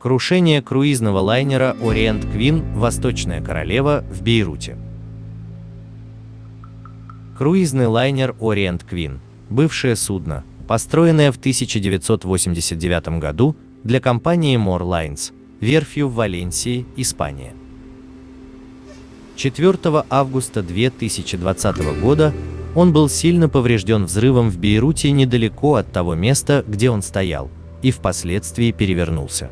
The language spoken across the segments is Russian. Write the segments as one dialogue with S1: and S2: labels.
S1: Крушение круизного лайнера Orient Queen «Восточная королева» в Бейруте. Круизный лайнер Orient Queen – бывшее судно, построенное в 1989 году для компании More Lines, верфью в Валенсии, Испания. 4 августа 2020 года он был сильно поврежден взрывом в Бейруте недалеко от того места, где он стоял, и впоследствии перевернулся.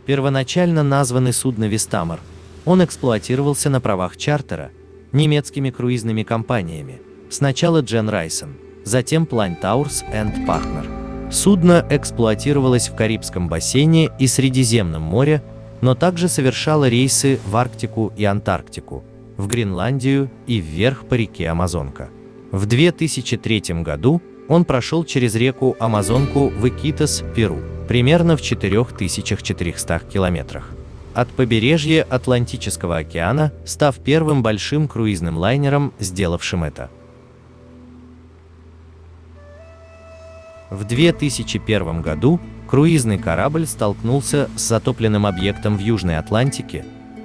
S1: Первоначально названный судно Вестамар, он эксплуатировался на правах чартера немецкими круизными компаниями, сначала Джен Райсен, затем Plain Tours and Partner. Судно эксплуатировалось в Карибском бассейне и Средиземном море, но также совершало рейсы в Арктику и Антарктику, в Гренландию и вверх по реке Амазонка. В 2003 году он прошел через реку Амазонку в Икитос, Перу, примерно в 4400 километрах от побережья Атлантического океана, став первым большим круизным лайнером, сделавшим это. В 2001 году круизный корабль столкнулся с затопленным объектом в Южной Атлантике.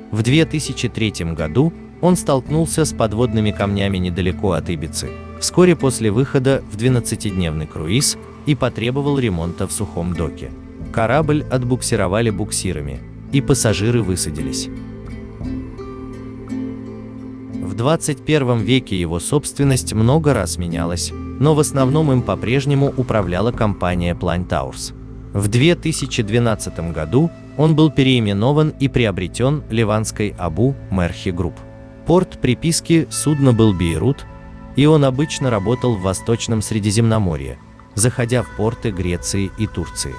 S1: В 2003 году он столкнулся с подводными камнями недалеко от Ибицы, вскоре после выхода в 12-дневный круиз, и потребовал ремонта в сухом доке. Корабль отбуксировали буксирами, и пассажиры высадились. В 21 веке его собственность много раз менялась, но в основном им по-прежнему управляла компания Plain Tours. В 2012 году он был переименован и приобретен ливанской Абу Мерхи Групп. Порт приписки судна был Бейрут, и он обычно работал в Восточном Средиземноморье, заходя в порты Греции и Турции.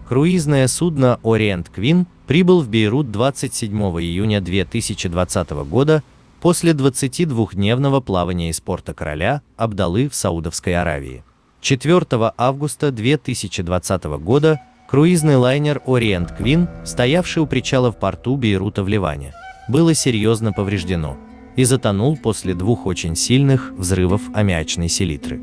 S1: Круизное судно Orient Queen прибыл в Бейрут 27 июня 2020 года после 22-дневного плавания из порта Короля Абдаллы в Саудовской Аравии. 4 августа 2020 года круизный лайнер Orient Queen, стоявший у причала в порту Бейрута в Ливане, было серьезно повреждено и затонул после двух очень сильных взрывов аммиачной селитры.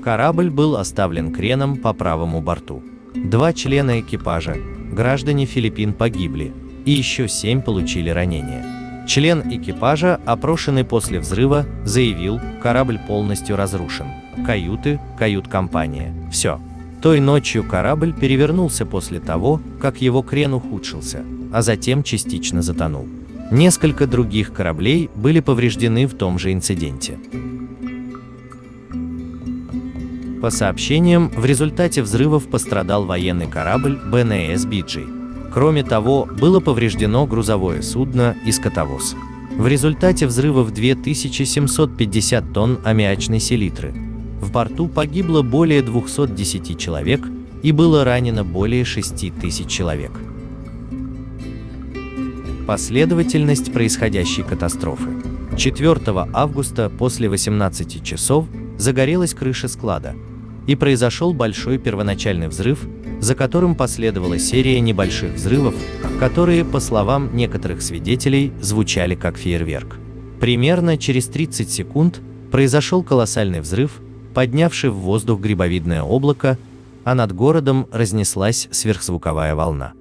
S1: Корабль был оставлен креном по правому борту. 2 члена экипажа, граждане Филиппин, погибли, и еще 7 получили ранения. Член экипажа, опрошенный после взрыва, заявил: корабль полностью разрушен. Каюты, кают-компания, все. Той ночью корабль перевернулся после того, как его крен ухудшился, а затем частично затонул. Несколько других кораблей были повреждены в том же инциденте. По сообщениям, в результате взрывов пострадал военный корабль БНС Биджи. Кроме того, было повреждено грузовое судно и скотовоз. В результате взрывов 2750 тонн аммиачной селитры. В порту погибло более 210 человек и было ранено более 6000 человек. Последовательность происходящей катастрофы. 4 августа после 18 часов загорелась крыша склада, и произошел большой первоначальный взрыв, за которым последовала серия небольших взрывов, которые, по словам некоторых свидетелей, звучали как фейерверк. Примерно через 30 секунд произошел колоссальный взрыв, поднявший в воздух грибовидное облако, а над городом разнеслась сверхзвуковая волна.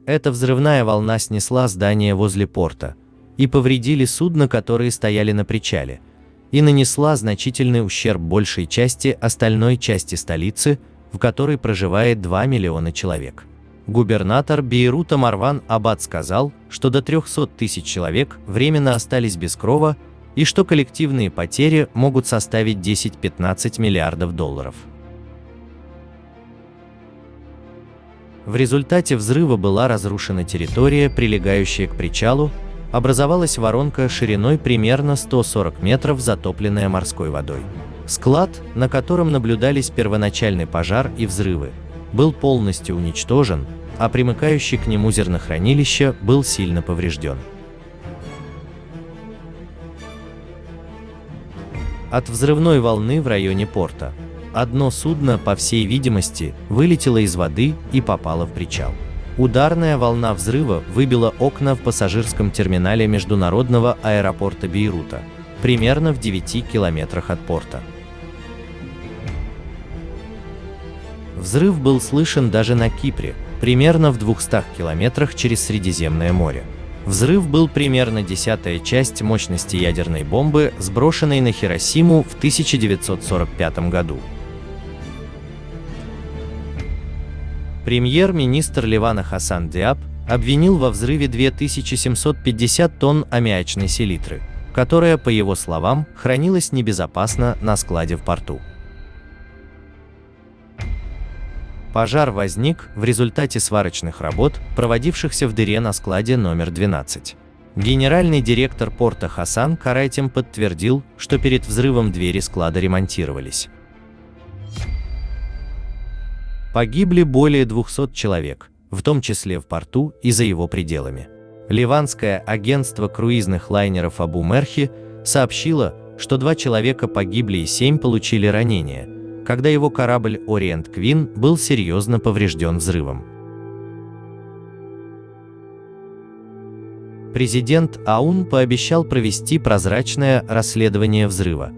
S1: Эта взрывная волна снесла здания возле порта и повредили судна, которые стояли на причале, и нанесла значительный ущерб большей части остальной части столицы, в которой проживает 2 миллиона человек. Губернатор Бейрута Марван Абад сказал, что до 300 тысяч человек временно остались без крова и что коллективные потери могут составить 10-15 миллиардов долларов. В результате взрыва была разрушена территория, прилегающая к причалу, образовалась воронка шириной примерно 140 метров, затопленная морской водой. Склад, на котором наблюдались первоначальный пожар и взрывы, был полностью уничтожен, а примыкающий к нему зернохранилище был сильно поврежден. От взрывной волны в районе порта одно судно, по всей видимости, вылетело из воды и попало в причал. Ударная волна взрыва выбила окна в пассажирском терминале международного аэропорта Бейрута, примерно в 9 километрах от порта. Взрыв был слышен даже на Кипре, примерно в 200 километрах через Средиземное море. Взрыв был примерно 10-я часть мощности ядерной бомбы, сброшенной на Хиросиму в 1945 году. Премьер-министр Ливана Хасан Диаб обвинил во взрыве 2750 тонн аммиачной селитры, которая, по его словам, хранилась небезопасно на складе в порту. Пожар возник в результате сварочных работ, проводившихся в дыре на складе номер 12. Генеральный директор порта Хасан Карайтим подтвердил, что перед взрывом двери склада ремонтировались. Погибли более 200 человек, в том числе в порту и за его пределами. Ливанское агентство круизных лайнеров Абу Мерхи сообщило, что 2 человека погибли и 7 получили ранения, когда его корабль Orient Queen был серьезно поврежден взрывом. Президент АУН пообещал провести прозрачное расследование взрыва.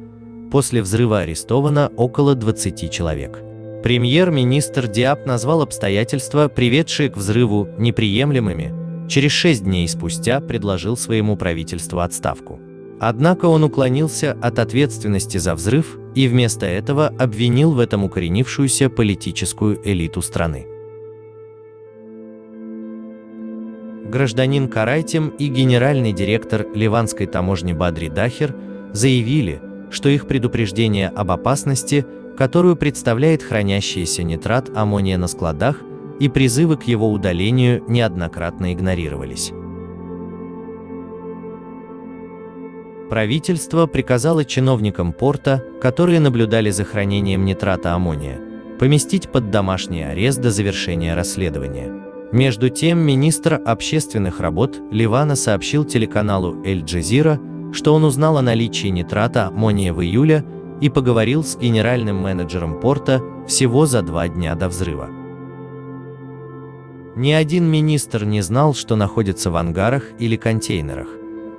S1: После взрыва арестовано около 20 человек. Премьер-министр Диаб назвал обстоятельства, приведшие к взрыву, неприемлемыми. Через 6 дней спустя предложил своему правительству отставку. Однако он уклонился от ответственности за взрыв и вместо этого обвинил в этом укоренившуюся политическую элиту страны. Гражданин Карайтим и генеральный директор ливанской таможни Бадри Дахир заявили, что их предупреждение об опасности, которую представляет хранящийся нитрат аммония на складах, и призывы к его удалению неоднократно игнорировались. Правительство приказало чиновникам порта, которые наблюдали за хранением нитрата аммония, поместить под домашний арест до завершения расследования. Между тем, министр общественных работ Ливана сообщил телеканалу Эль-Джазира, что он узнал о наличии нитрата аммония в июле и поговорил с генеральным менеджером порта всего за 2 дня до взрыва. Ни один министр не знал, что находится в ангарах или контейнерах.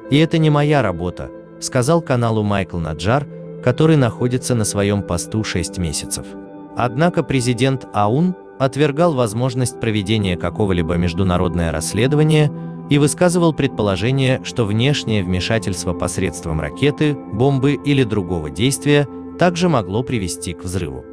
S1: «И это не моя работа», — сказал каналу Майкл Наджар, который находится на своем посту 6 месяцев. Однако президент АУН отвергал возможность проведения какого-либо международного расследования и высказывал предположение, что внешнее вмешательство посредством ракеты, бомбы или другого действия также могло привести к взрыву.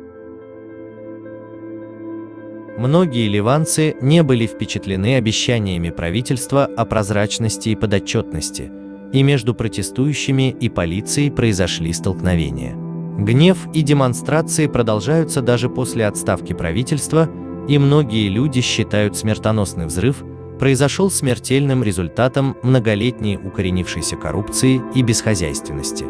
S1: Многие ливанцы не были впечатлены обещаниями правительства о прозрачности и подотчетности, и между протестующими и полицией произошли столкновения. Гнев и демонстрации продолжаются даже после отставки правительства, и многие люди считают смертоносный взрыв произошел смертельным результатом многолетней укоренившейся коррупции и бесхозяйственности.